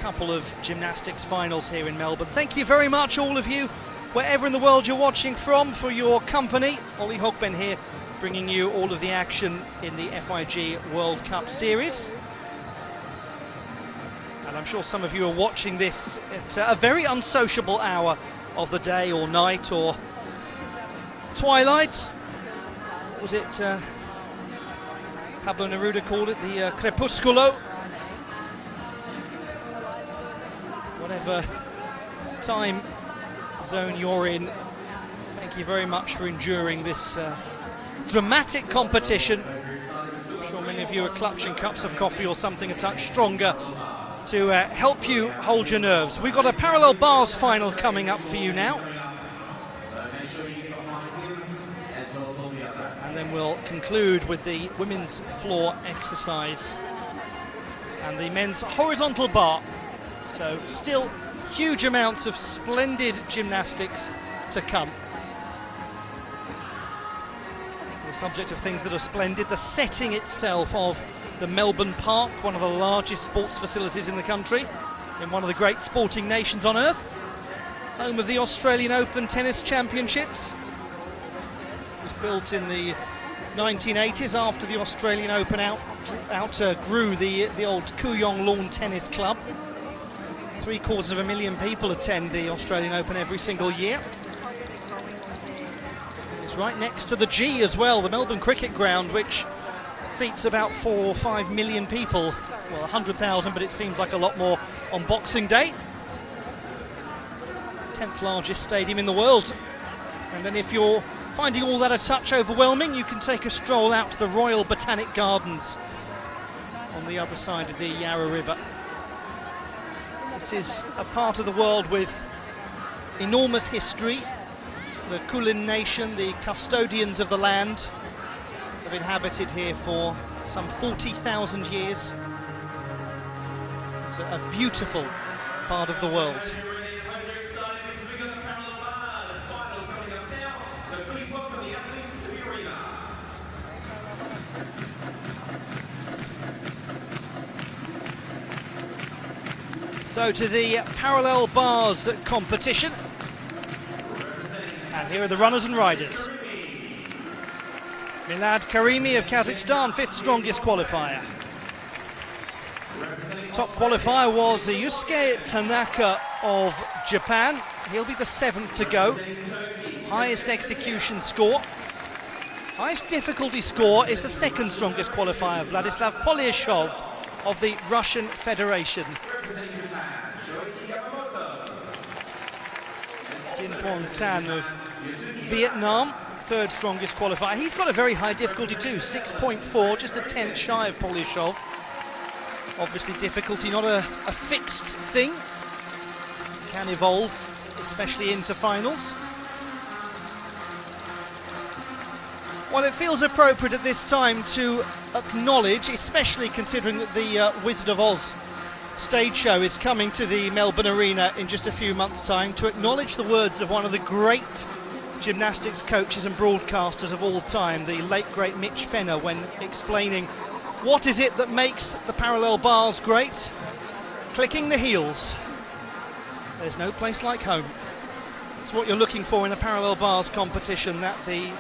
couple of gymnastics finals here in Melbourne. Thank you very much, all of you, wherever in the world you're watching from, for your company. Ollie Hogben here, bringing you all of the action in the FIG World Cup Series. And I'm sure some of you are watching this at a very unsociable hour of the day or night or twilight. Was it Pablo Neruda called it the crepusculo? Whatever time zone you're in, thank you very much for enduring this dramatic competition. I'm sure many of you are clutching cups of coffee or something a touch stronger to help you hold your nerves. We've got a parallel bars final coming up for you now. And then we'll conclude with the women's floor exercise and the men's horizontal bar. So still huge amounts of splendid gymnastics to come. The subject of things that are splendid, the setting itself of the Melbourne Park, one of the largest sports facilities in the country, in one of the great sporting nations on earth, home of the Australian Open Tennis Championships. It was built in the 1980s after the Australian Open outgrew the old Kooyong Lawn Tennis Club. 750,000 people attend the Australian Open every single year. It's right next to the G as well, the Melbourne Cricket Ground, which seats about 4 or 5 million people. Well, 100,000, but it seems like a lot more on Boxing Day. 10th largest stadium in the world. And then if you're finding all that a touch overwhelming, you can take a stroll out to the Royal Botanic Gardens on the other side of the Yarra River. This is a part of the world with enormous history. The Kulin Nation, the custodians of the land, have inhabited here for some 40,000 years. It's a beautiful part of the world. So to the parallel bars competition, and here are the runners and riders. Milad Karimi of Kazakhstan, 5th strongest qualifier. Top qualifier was Yusuke Tanaka of Japan. He'll be the 7th to go. Highest execution score. Highest difficulty score is the 2nd strongest qualifier, Vladislav Polyashov of the Russian Federation. Dinpon Tan of Vietnam, 3rd strongest qualifier. He's got a very high difficulty too, 6.4, just a 10th shy of Polyashov. Obviously difficulty not a fixed thing, can evolve, especially into finals. Well, it feels appropriate at this time to acknowledge, especially considering that the Wizard of Oz stage show is coming to the Melbourne Arena in just a few months' time, to acknowledge the words of one of the great gymnastics coaches and broadcasters of all time, the late great Mitch Fenner, when explaining what is it that makes the parallel bars great. Clicking the heels. There's no place like home. It's what you're looking for in a parallel bars competition, that the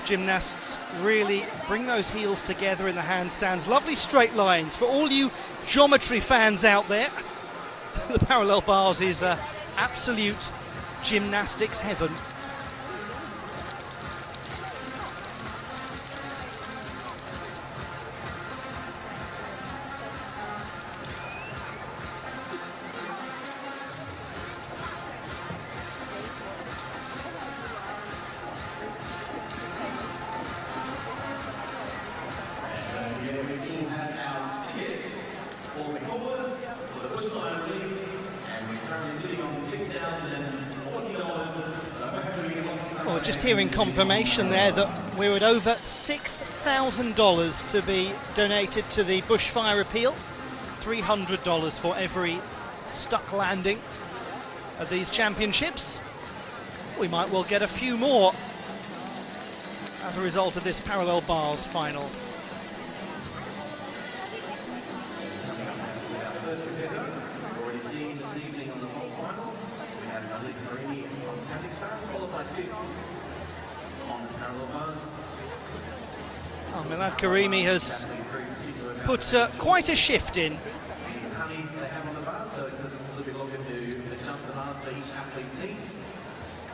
gymnasts really bring those heels together in the handstands. Lovely straight lines for all you geometry fans out there. The parallel bars is absolute gymnastics heaven. Well, just hearing confirmation there that we're at over $6,000 to be donated to the bushfire appeal. $300 for every stuck landing at these championships. We might well get a few more as a result of this parallel bars final. we see this evening on the home final, we have Melbourne from Kazakhstan, qualified 5th on the parallel bars. Oh, Milad Karimi has put quite a shift in. The honey they have on the bars, so it does a little bit longer to adjust the bars for each athlete's needs.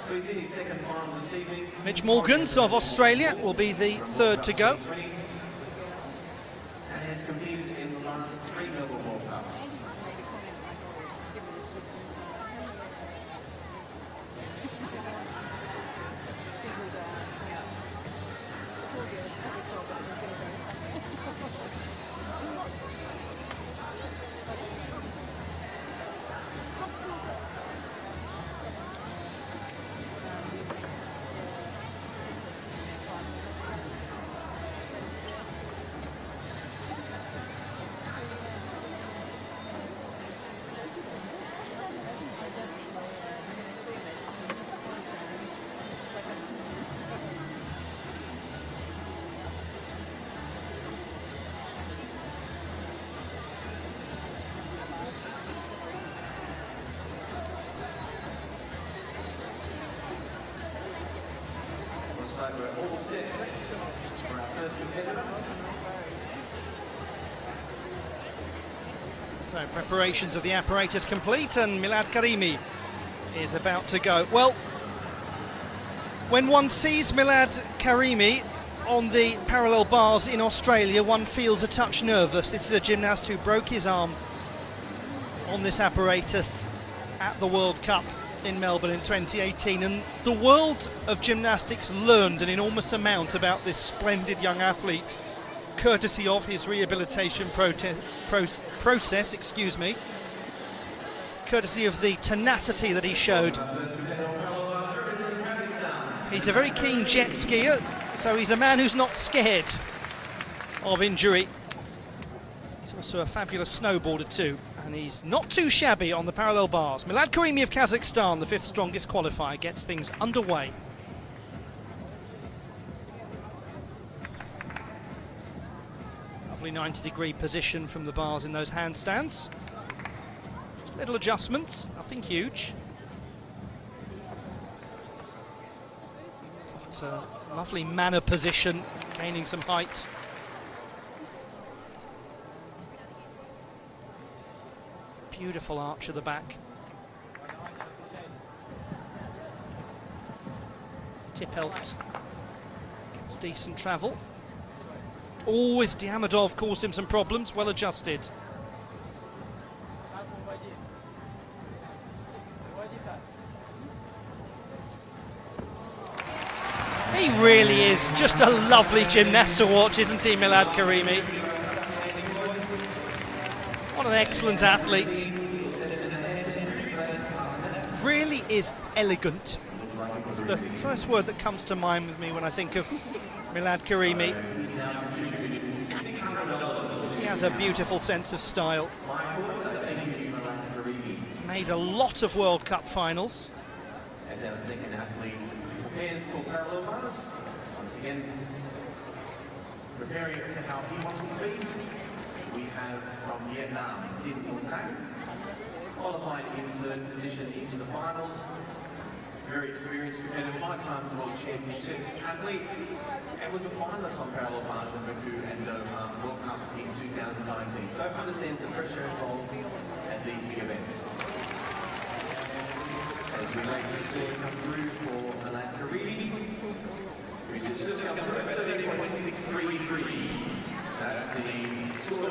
So he's in his second final this evening. Mitch Morgans of Australia will be the third to go. And has competed in the last 3 Melbourne World Cups. So we're all set for our first competitor. So preparations of the apparatus complete, and Milad Karimi is about to go. Well, when one sees Milad Karimi on the parallel bars in Australia, one feels a touch nervous. This is a gymnast who broke his arm on this apparatus at the World Cup in Melbourne in 2018, and the world of gymnastics learned an enormous amount about this splendid young athlete courtesy of his rehabilitation process, courtesy of the tenacity that he showed. He's a very keen jet skier, so he's a man who's not scared of injury. He's also a fabulous snowboarder too, and he's not too shabby on the parallel bars. Milad Karimi of Kazakhstan, the 5th strongest qualifier, gets things underway. Lovely 90-degree position from the bars in those handstands. Just little adjustments, nothing huge. It's a lovely manner position, gaining some height. Beautiful arch at the back. Tippelt gets decent travel. Always Diamidov caused him some problems, well adjusted. He really is just a lovely gymnast to watch, isn't he, Milad Karimi? What an excellent athlete. Really is elegant. It's the first word that comes to mind with me when I think of Milad Karimi. He has a beautiful sense of style. He's made a lot of World Cup finals. As our second athlete prepares for parallel bars, once again preparing to how he wants it to be. We have from Vietnam, Dinh Phuong Thanh, qualified in 3rd position into the finals. Very experienced competitor, 5 times World Championships athlete, and was a finalist on parallel bars in Baku and Doha World Cups in 2019. So understands the pressure involved at these big events. As we make this score come through for Milad Karimi, which is just come through at 30.633. That's the score.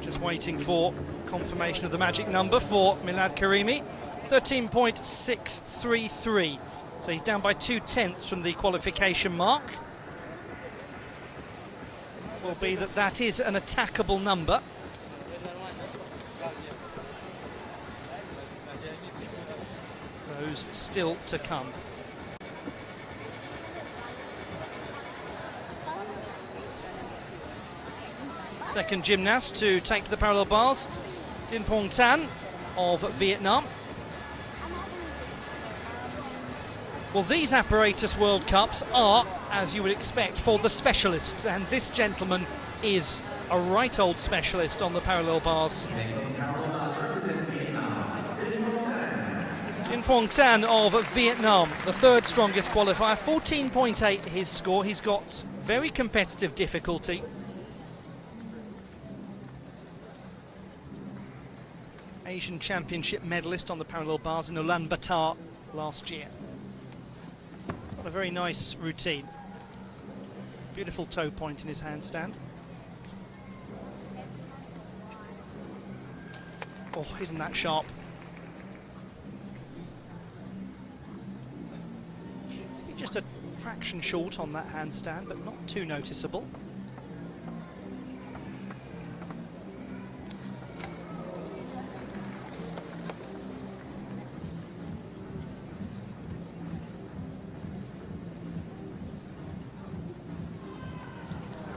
Just waiting for confirmation of the magic number for Milad Karimi. 13.633. So he's down by 0.2 from the qualification mark. Will be that is an attackable number. Those still to come. Second gymnast to take the parallel bars, Dinh Phuong Thanh of Vietnam. Well, these apparatus World Cups are, as you would expect, for the specialists, and this gentleman is a right old specialist on the parallel bars. Dinh Phuong Tan of Vietnam, the third strongest qualifier, 14.8 his score. He's got very competitive difficulty. Asian Championship medalist on the parallel bars in Ulaanbaatar last year. Got a very nice routine. Beautiful toe point in his handstand. Oh, isn't that sharp? Just a fraction short on that handstand, but not too noticeable.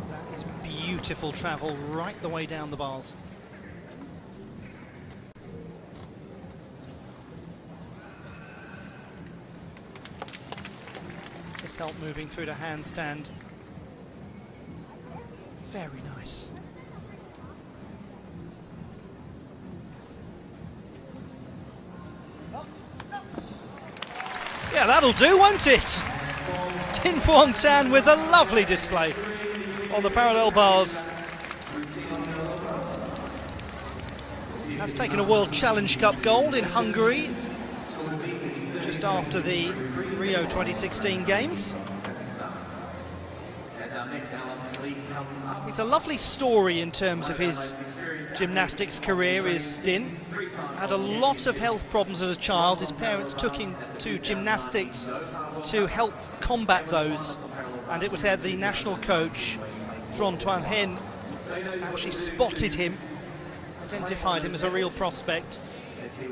That is beautiful travel right the way down the bars. Belt moving through the handstand. Very nice. Yeah, that'll do, won't it? Dinh Phuong Tan with a lovely display on the parallel bars. Has taken a World Challenge Cup gold in Hungary just after the Rio 2016 Games. It's a lovely story in terms of his gymnastics career. Dinh had a lot of health problems as a child. His parents took him to gymnastics to help combat those, and it was there the national coach, Tron Tuan Hen, actually spotted him, identified him as a real prospect. It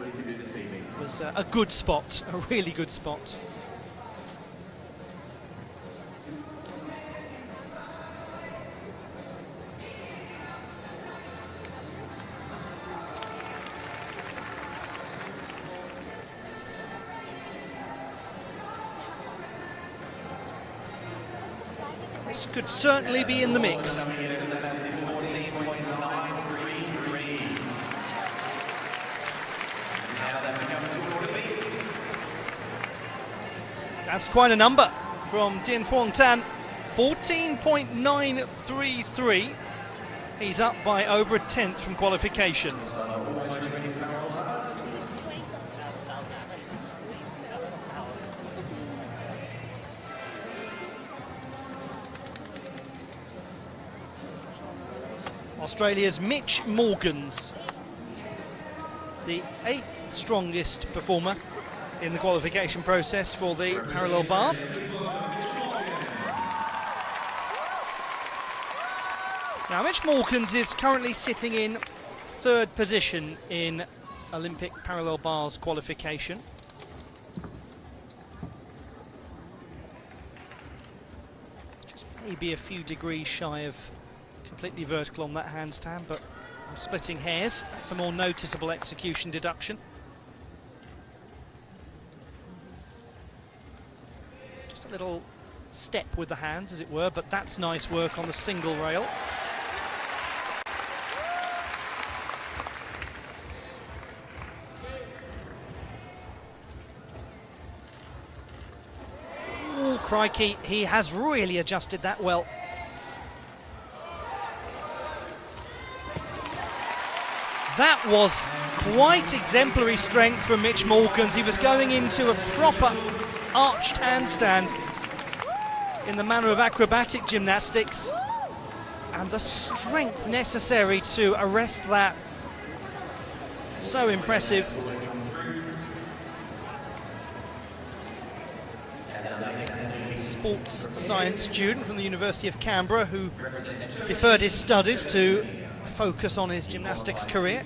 was a good spot, a really good spot. This could certainly be in the mix. That's quite a number from Dinh Phuong Tan, 14.933. He's up by over a tenth from qualification. Australia's Mitch Morgans, the 8th strongest performer in the qualification process for the parallel bars. Now, Mitch Morgans is currently sitting in 3rd position in Olympic parallel bars qualification. Just maybe a few degrees shy of completely vertical on that handstand, but I'm splitting hairs. That's a more noticeable execution deduction. Just a little step with the hands, as it were, but that's nice work on the single rail. Ooh, crikey, he has really adjusted that well. That was quite exemplary strength from Mitch Morgans. He was going into a proper arched handstand in the manner of acrobatic gymnastics, and the strength necessary to arrest that, so impressive. Sports science student from the University of Canberra who deferred his studies to focus on his gymnastics career.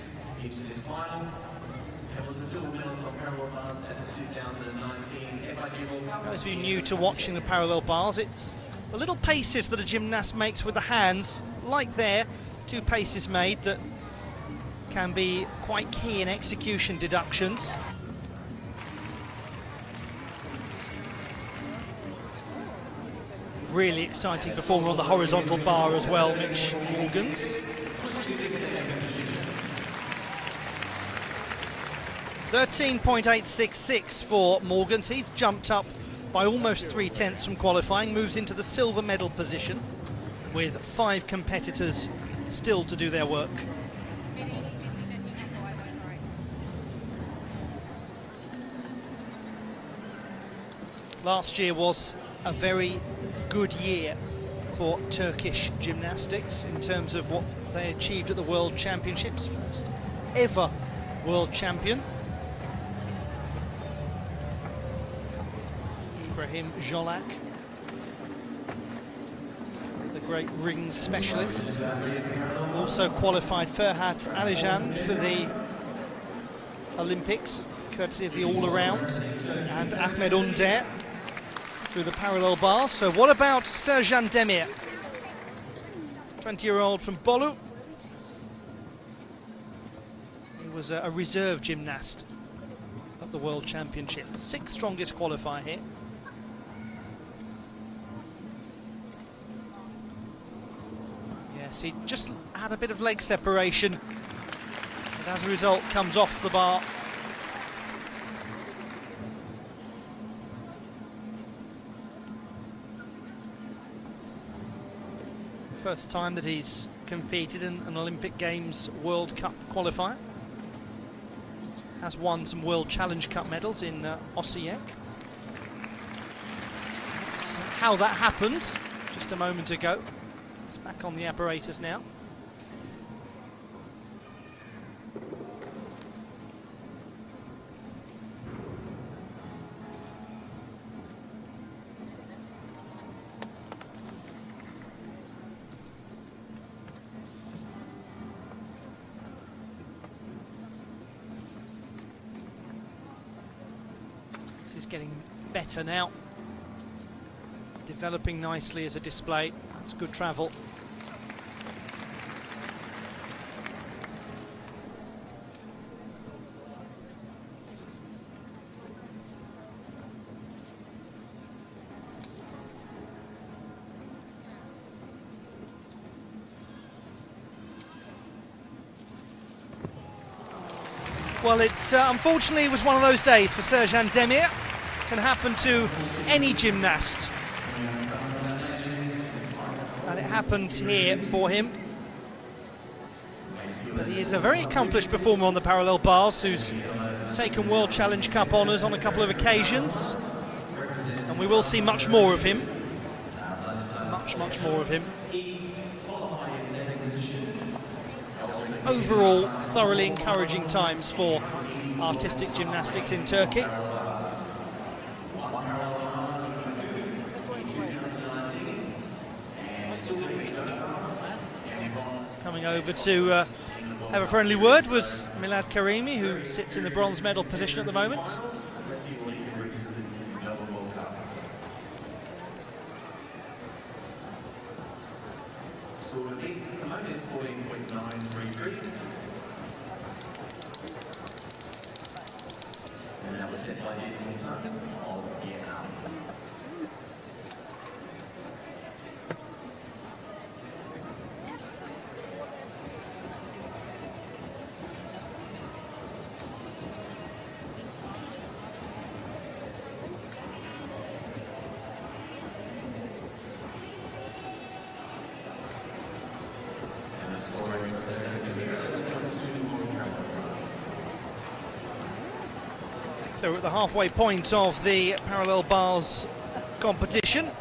Those of you new to watching the parallel bars, it's the little paces that a gymnast makes with the hands, like there, 2 paces made that can be quite key in execution deductions. Really exciting performer on the horizontal bar as well, Mitch Morgans. 13.866 for Morgans. He's jumped up by almost 3/10 from qualifying, moves into the silver medal position with 5 competitors still to do their work. Last year was a very good year for Turkish gymnastics in terms of what they achieved at the World Championships. First ever world champion. Ibrahim Jolak, the great rings specialist. Also qualified Ferhat Alijan for the Olympics, courtesy of the all-around, and Ahmed Under through the parallel bars. So what about Serjan Demir, 20-year-old from Bolu? He was a reserve gymnast at the World Championships, 6th strongest qualifier here. Yes, he just had a bit of leg separation, and as a result comes off the bar. First time that he's competed in an Olympic Games World Cup qualifier. Has won some World Challenge Cup medals in Osijek. That's how that happened just a moment ago. It's back on the apparatus now. Is getting better now. It's developing nicely as a display. That's good travel. Well, it unfortunately was one of those days for Serjan Demir. Can happen to any gymnast, and it happened here for him. But he is a very accomplished performer on the parallel bars, who's taken World Challenge Cup honours on a couple of occasions, and we will see much more of him. Much more of him. Overall, thoroughly encouraging times for artistic gymnastics in Turkey. Coming over to have a friendly word was Milad Karimi, who sits in the bronze medal position at the moment. Score of 8, the moment is 14.933. And that was set by David Fontana of Vietnam. So we're at the halfway point of the parallel bars competition,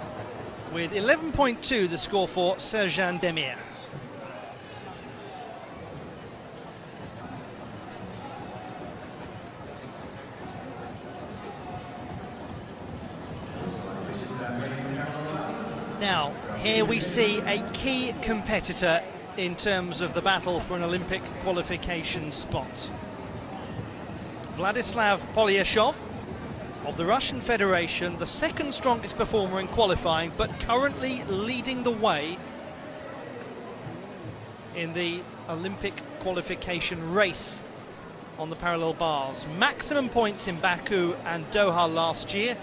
with 11.2 the score for Serjan Demir. Now, here we see a key competitor in terms of the battle for an Olympic qualification spot. Vladislav Polyashov of the Russian Federation, the 2nd strongest performer in qualifying, but currently leading the way in the Olympic qualification race on the parallel bars. Maximum points in Baku and Doha last year.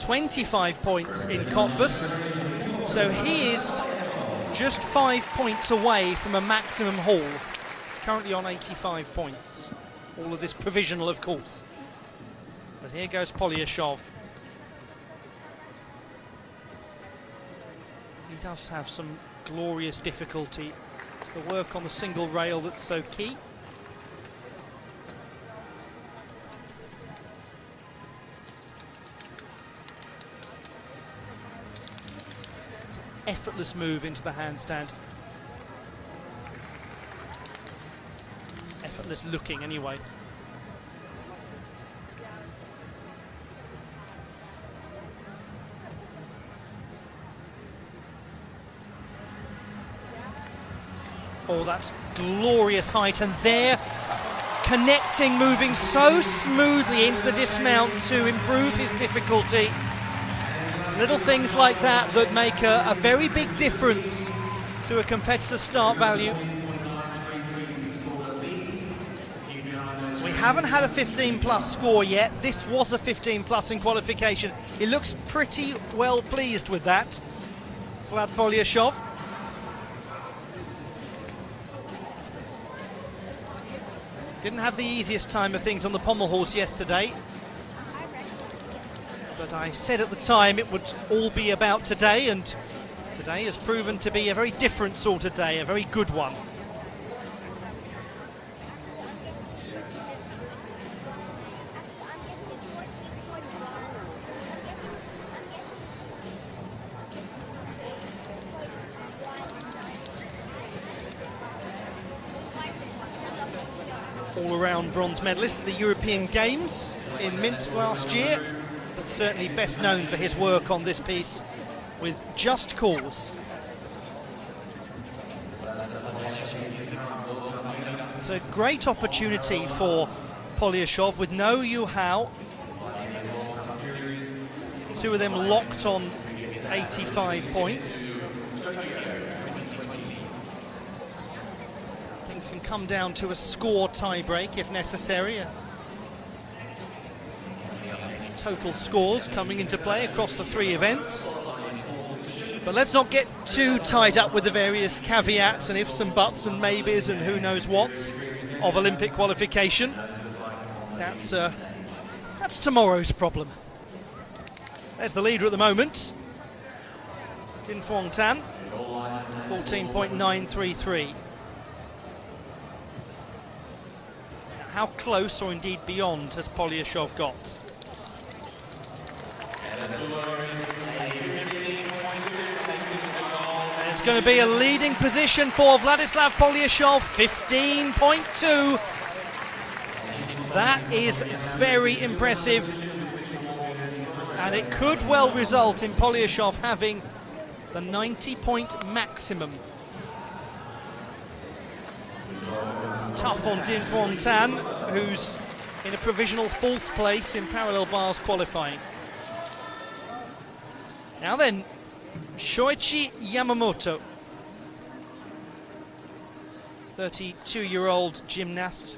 25 points in Cottbus, so he is just 5 points away from a maximum haul. He's currently on 85 points. All of this provisional, of course. But here goes Polyashov. He does have some glorious difficulty. It's the work on the single rail that's so key. Effortless move into the handstand. Effortless looking anyway. Oh, that's glorious height, and there, connecting, moving so smoothly into the dismount to improve his difficulty. Little things like that that make a very big difference to a competitor's start value. We haven't had a 15 plus score yet. This was a 15 plus in qualification. He looks pretty well pleased with that, Vlad Polyashov. Didn't have the easiest time of things on the pommel horse yesterday. But I said at the time it would all be about today, and today has proven to be a very different sort of day, a very good one. All-around bronze medalist at the European Games in Minsk last year, but certainly best known for his work on this piece with Just Cause. It's a great opportunity for Polyashov with no Yu-Hao. Two of them locked on 85 points. Things can come down to a score tie-break if necessary. Total scores coming into play across the three events. But let's not get too tied up with the various caveats and ifs and buts and maybes and who knows whats of Olympic qualification. That's tomorrow's problem. There's the leader at the moment, Din Phuong Tan, 14.933. How close, or indeed beyond, has Polyashov got? And it's going to be a leading position for Vladislav Polyashov, 15.2. That is very impressive. And it could well result in Polyashov having the 90-point maximum. It's tough on Din Phuong Tan, who's in a provisional 4th place in parallel bars qualifying. Now then, Shoichi Yamamoto, 32-year-old gymnast,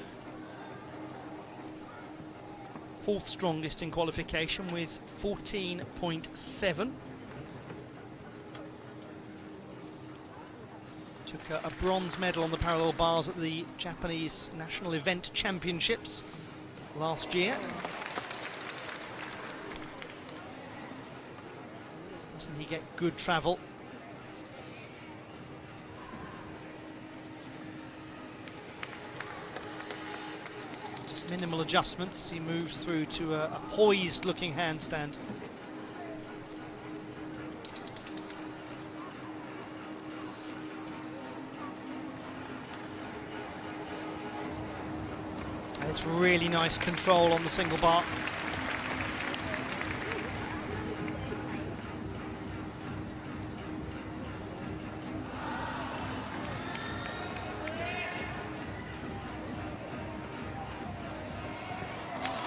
4th strongest in qualification with 14.7. Took a bronze medal on the parallel bars at the Japanese National Event Championships last year. Doesn't he get good travel? Just minimal adjustments as he moves through to a poised looking handstand. It's really nice control on the single bar.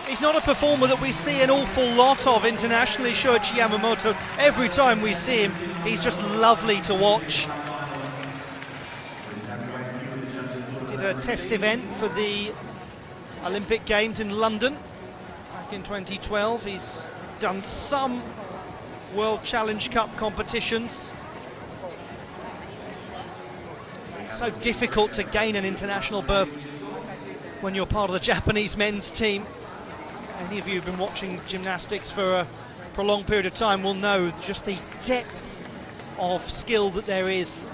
He's not a performer that we see an awful lot of internationally, Shoichi Yamamoto. Every time we see him, he's just lovely to watch. Did a test event for the Olympic Games in London back in 2012. He's done some World Challenge Cup competitions. It's so difficult to gain an international berth when you're part of the Japanese men's team. Any of you who've been watching gymnastics for a prolonged period of time will know just the depth of skill that there is.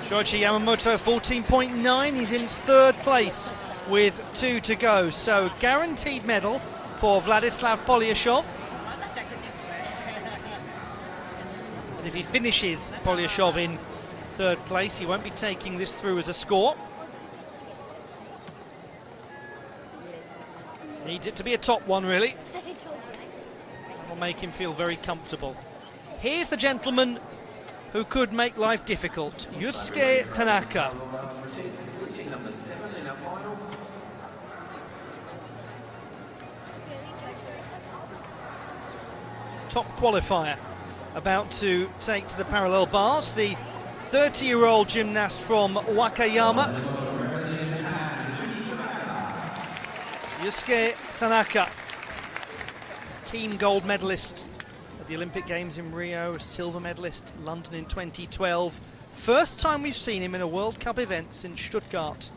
Shoichi Yamamoto 14.9, he's in third place with 2 to go. So guaranteed medal for Vladislav Polyashov. And if he finishes Polyashov in third place, he won't be taking this through as a score. Needs it to be a top one, really. That'll make him feel very comfortable. Here's the gentleman who could make life difficult, Yusuke Tanaka. Top qualifier about to take to the parallel bars, the 30-year-old gymnast from Wakayama, Yusuke Tanaka, team gold medalist at the Olympic Games in Rio, a silver medalist, London in 2012. First time we've seen him in a World Cup event since Stuttgart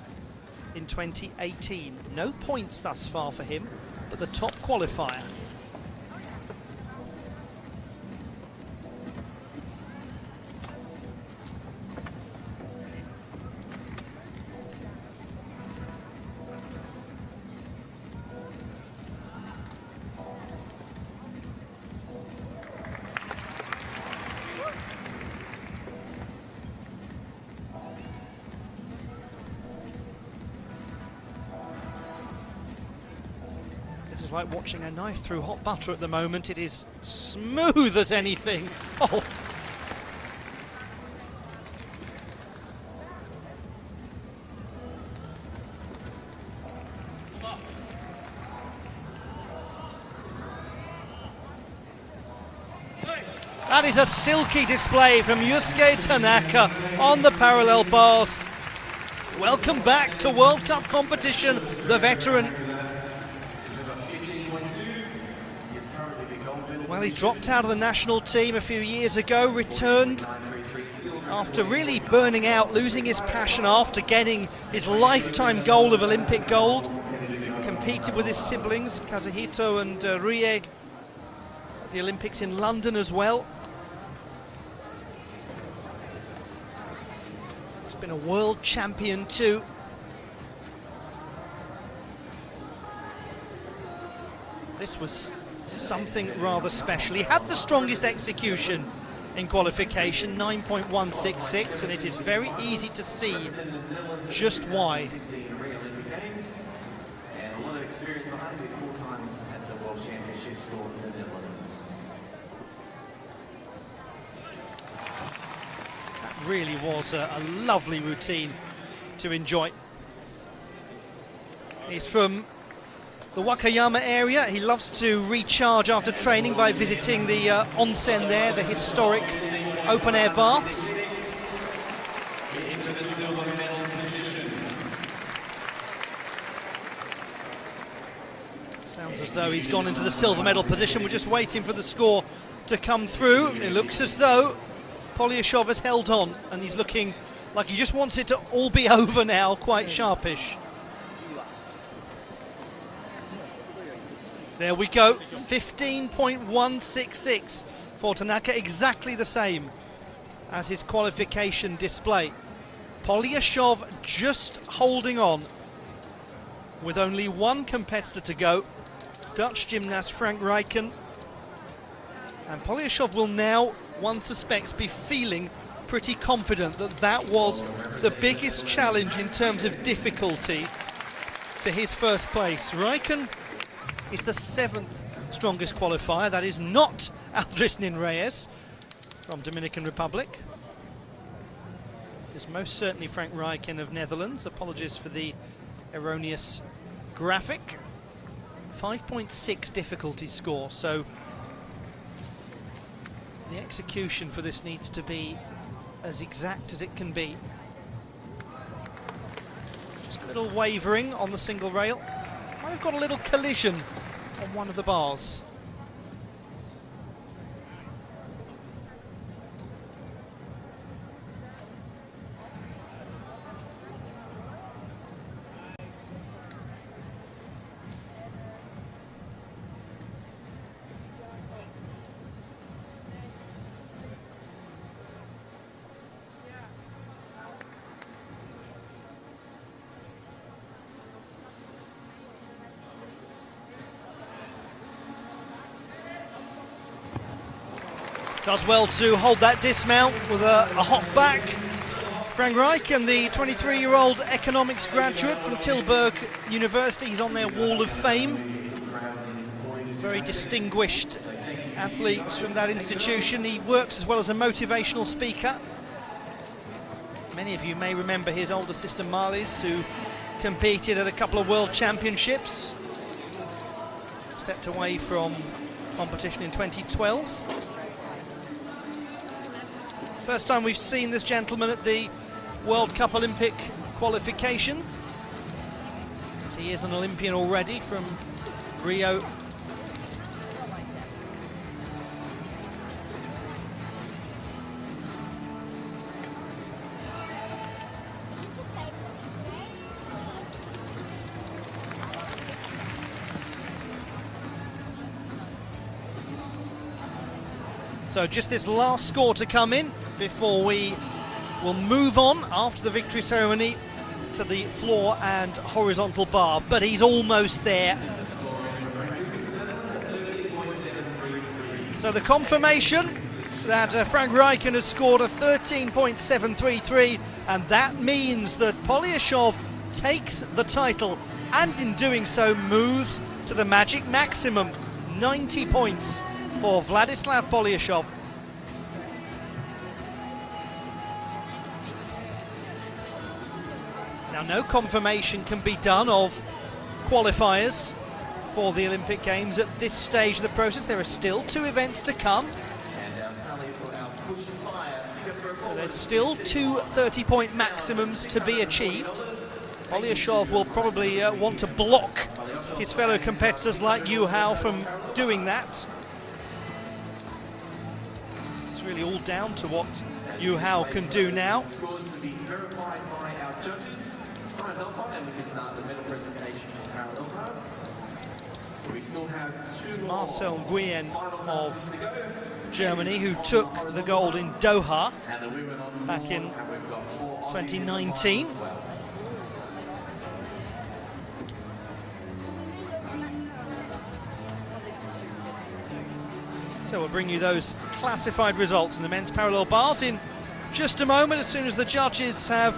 in 2018. No points thus far for him, but the top qualifier. Like watching a knife through hot butter at the moment. It is smooth as anything. Oh. That is a silky display from Yusuke Tanaka on the parallel bars. Welcome back to World Cup competition, the veteran. Well, he dropped out of the national team a few years ago, returned after really burning out, losing his passion after getting his lifetime goal of Olympic gold. Competed with his siblings, Kazuhito and Rie, at the Olympics in London as well. He's been a world champion too. This was something rather special. He had the strongest execution in qualification, 9.166, and it is very easy to see just why. And a lot of experience behind it, 4 times at the World Championships for the Netherlands. That really was a lovely routine to enjoy. He's from the Wakayama area. He loves to recharge after training by visiting the onsen there, the historic open-air baths. Sounds as though he's gone into the silver medal position. We're just waiting for the score to come through. It looks as though Polyashov has held on, and he's looking like he just wants it to all be over now, quite sharpish. There we go, 15.166 for Tanaka, exactly the same as his qualification display. Polyashov just holding on with only one competitor to go, Dutch gymnast Frank Rijken. And Polyashov will now, one suspects, be feeling pretty confident that that was the biggest challenge in terms of difficulty to his first place. Raikkonen is the 7th strongest qualifier. That is not Aldris Nin-Reyes from Dominican Republic. It's most certainly Frank Raikkonen of Netherlands. Apologies for the erroneous graphic. 5.6 difficulty score, so the execution for this needs to be as exact as it can be. Just a little wavering on the single rail. Might have got a little collision on one of the bars. Does well to hold that dismount with a hop back. Frank Raikkonen, the 23-year-old economics graduate from Tilburg University, he's on their wall of fame. Very distinguished athlete from that institution. He works as well as a motivational speaker. Many of you may remember his older sister Marlies, who competed at a couple of world championships. Stepped away from competition in 2012. First time we've seen this gentleman at the World Cup Olympic qualifications. He is an Olympian already from Rio. So just this last score to come in before we will move on after the victory ceremony to the floor and horizontal bar, but he's almost there. So the confirmation that Frank Raikkonen has scored a 13.733, and that means that Polyashov takes the title, and in doing so moves to the magic maximum, 90 points for Vladislav Polyashov. Now, no confirmation can be done of qualifiers for the Olympic Games at this stage of the process. There are still 2 events to come. So there's still 2 30-point maximums to be achieved. Polyashov will probably want to block his fellow competitors like Yu Hao from doing that. It's really all down to what Yu Hao can do now. Marcel Nguyen of Germany, who took the gold in Doha back in 2019. So we'll bring you those classified results in the men's parallel bars in just a moment, as soon as the judges have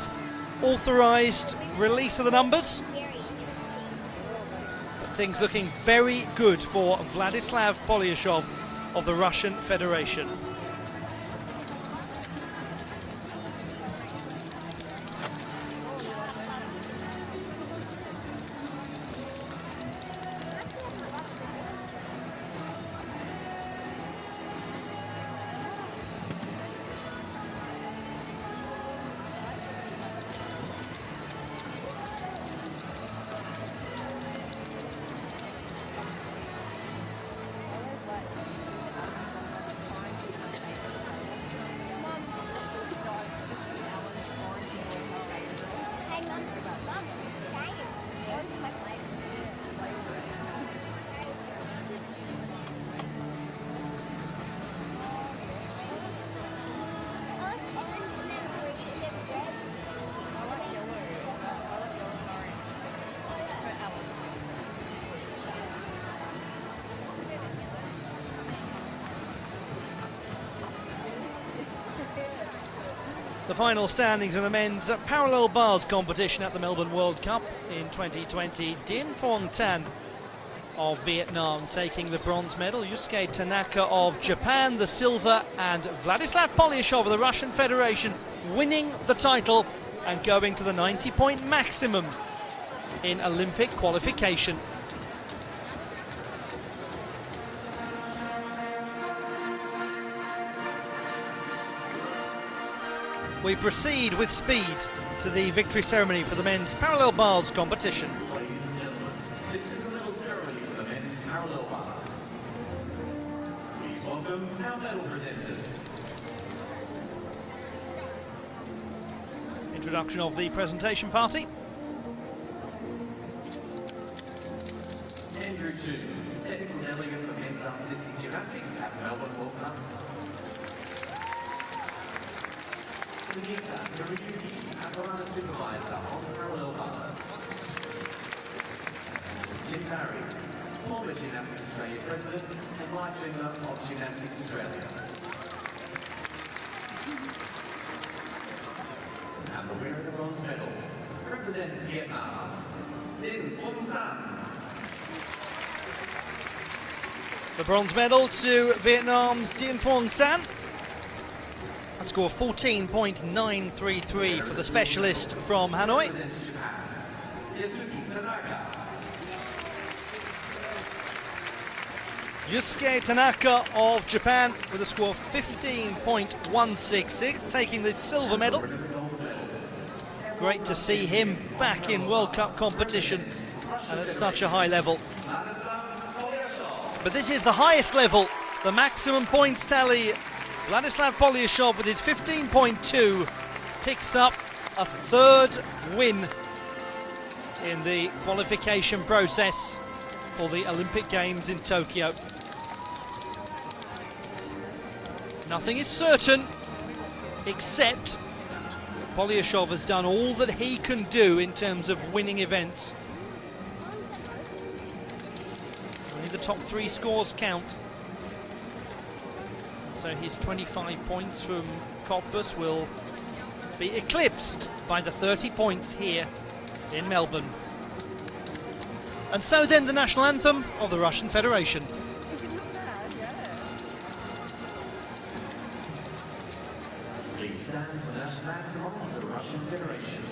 authorised release of the numbers. But things looking very good for Vladislav Polyashov of the Russian Federation. The final standings in the men's parallel bars competition at the Melbourne World Cup in 2020. Dinh Phuong Tan of Vietnam taking the bronze medal, Yusuke Tanaka of Japan the silver, and Vladislav Polyashov of the Russian Federation winning the title and going to the 90-point maximum in Olympic qualification. We proceed with speed to the victory ceremony for the men's parallel bars competition. Ladies and gentlemen, this is a medal ceremony for the men's parallel bars. Please welcome our medal presenters. Introduction of the presentation party. Andrew Toombs, technical delegate for men's artistic gymnastics at Melbourne World Cup. Sunita Narayuki, apparatus supervisor on parallel bars. Jim Barry, former Gymnastics Australia president and life member of Gymnastics Australia. And the winner of the bronze medal represents Vietnam, Dinh Phuong Tan. The bronze medal to Vietnam's Dinh Phuong Tan. A score 14.933 for the specialist from Hanoi. Represents Japan, Yusuke Tanaka. Yusuke Tanaka of Japan with a score of 15.166, taking the silver medal. Great to see him back in World Cup competition and at such a high level. But this is the highest level, the maximum points tally. Vladislav Polyashov with his 15.2 picks up a third win in the qualification process for the Olympic Games in Tokyo. Nothing is certain except Polyashov has done all that he can do in terms of winning events. Only the top three scores count. So his 25 points from Cottbus will be eclipsed by the 30 points here in Melbourne. And so then the national anthem of the Russian Federation. Please stand for the national anthem of the Russian Federation.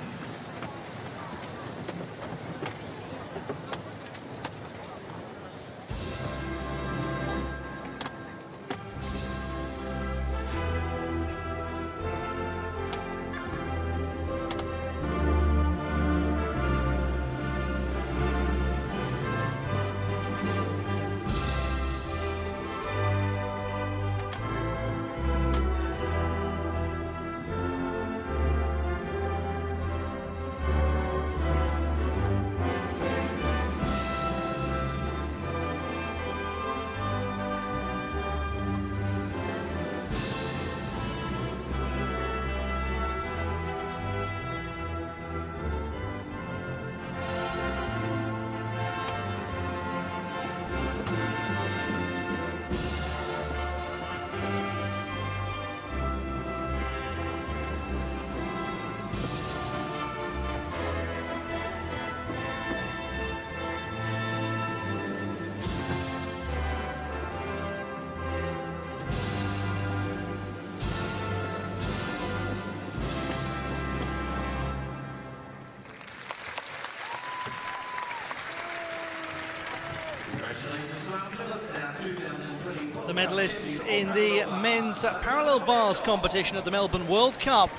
The medalists in the men's parallel bars competition at the Melbourne World Cup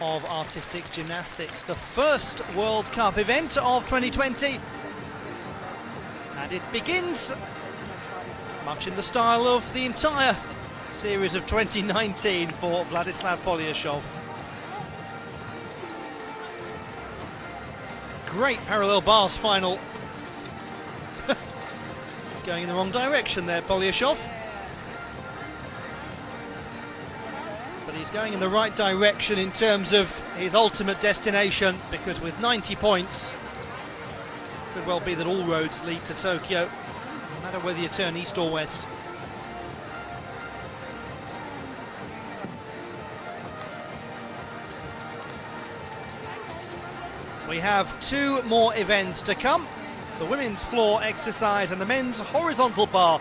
of Artistic Gymnastics, the first World Cup event of 2020, and it begins much in the style of the entire series of 2019 for Vladislav Polyashov. Great parallel bars final. He's going in the wrong direction there, Polyashov. But he's going in the right direction in terms of his ultimate destination, because with 90 points, it could well be that all roads lead to Tokyo, no matter whether you turn east or west. We have 2 more events to come. The women's floor exercise and the men's horizontal bar